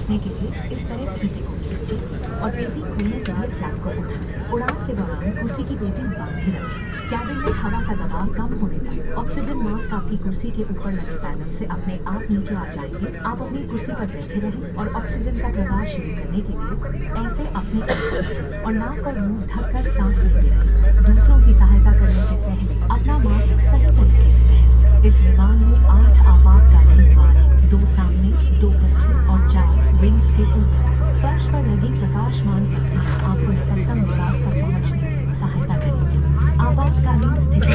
घुसने के लिए इस तरह फीते को खींचें और पेटी खोलने के लिए फ्लैप को उठाएं। उड़ान के दौरान कुर्सी की पेटी बांधे रखें। कैबिन में हवा का दबाव कम होने पर ऑक्सीजन मास्क आपकी कुर्सी के ऊपर लगे पैनल से अपने आप नीचे आ जाएंगे। आप अपनी कुर्सी पर बैठे रहें और ऑक्सीजन का प्रवाह शुरू करने के लिए ऐसे अपनी आँखें और नाक और मुंह ढककर सांस लेते रहें। दूसरों की सहायता करने से पहले अपना मास्क सही तरीके से पहनें। इस विमान में 8 आपातकालीन द्वार हैं, 2 सामने, 2 पीछे और 4 विंग्स के ऊपर। फर्श पर लगी प्रकाशमान पट्टियां आपको निकटतम निवास तक पहुंचने में सहायता करेंगी। आपातकालीन स्थिति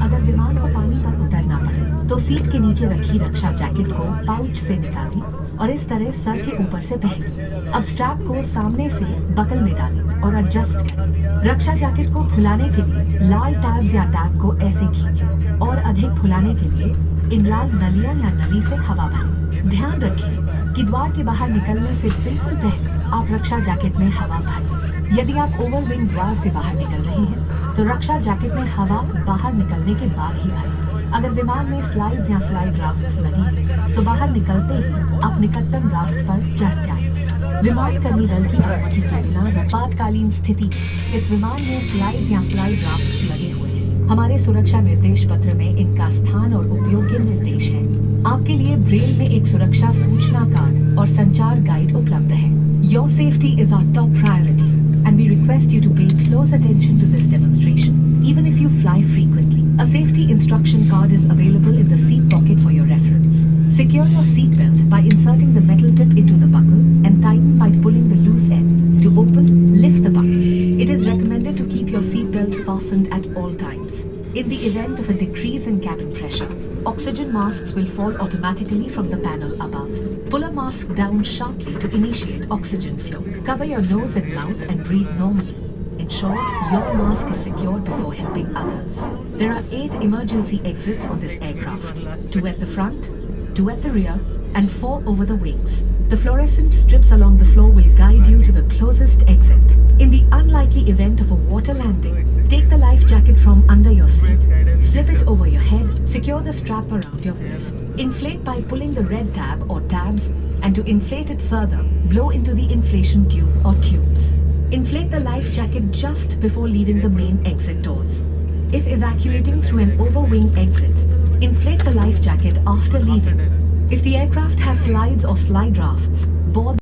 अगर विमान को पानी पर उतरना पड़े तो सीट के नीचे रखी रक्षा जैकेट को पाउच से निकालें और इस तरह सर के ऊपर से पहनें। अब स्ट्रैप को सामने से बकल में डालें और एडजस्ट करें। रक्षा जैकेट को फुलाने के लिए लाल टैब्स या टैब को ऐसे खींचें और अधिक फुलाने के लिए इन लाल नलियां या नली से हवा भरें। ध्यान रखें कि द्वार के बाहर निकलने से बिल्कुल पहले आप रक्षा जैकेट में हवा भरें। यदि आप ओवरविंग द्वार से बाहर निकल रहे हैं तो रक्षा जैकेट में हवा बाहर निकलने के बाद ही भरें। अगर विमान में स्लाइड्स या स्लाइड राफ्ट्स लगी हैं तो बाहर निकलते ही आप निकटतम राफ्ट पर चढ़ जाएं। विमान कर्मी दल की अनुमति के बिना आपातकालीन स्थिति में इस विमान में स्लाइड्स या स्लाइड राफ्ट्स लगे हुए हैं। हमारे सुरक्षा निर्देश पत्र में इनका स्थान और उपयोग के निर्देश हैं। आपके लिए ब्रेल में एक सुरक्षा सूचना कार्ड और संचार गाइड उपलब्ध है। Your safety is our top priority, and we request you to pay close attention to this demonstration, even if you fly frequently. A safety instruction card is available in the seat pocket for your reference. Secure your seat belt by inserting the metal tip into the buckle and tighten by pulling the loose end. To open, lift the buckle. It is recommended to keep your seat belt fastened at all times. In the event of a decrease in cabin pressure, oxygen masks will fall automatically from the panel above. Pull a mask down sharply to initiate oxygen flow. Cover your nose and mouth and breathe normally. Ensure your mask is secured before helping others. There are 8 emergency exits on this aircraft. 2 at the front, 2 at the rear, and 4 over the wings. The fluorescent strips along the floor will guide you to the closest exit. In the unlikely event of a water landing, take the life jacket from under your seat, slip it over your head, secure the strap around your waist. Inflate by pulling the red tab or tabs, and to inflate it further, blow into the inflation tube or tubes. Inflate the life jacket just before leaving the main exit doors. If evacuating through an overwing exit, inflate the life jacket after leaving. If the aircraft has slides or slide rafts, board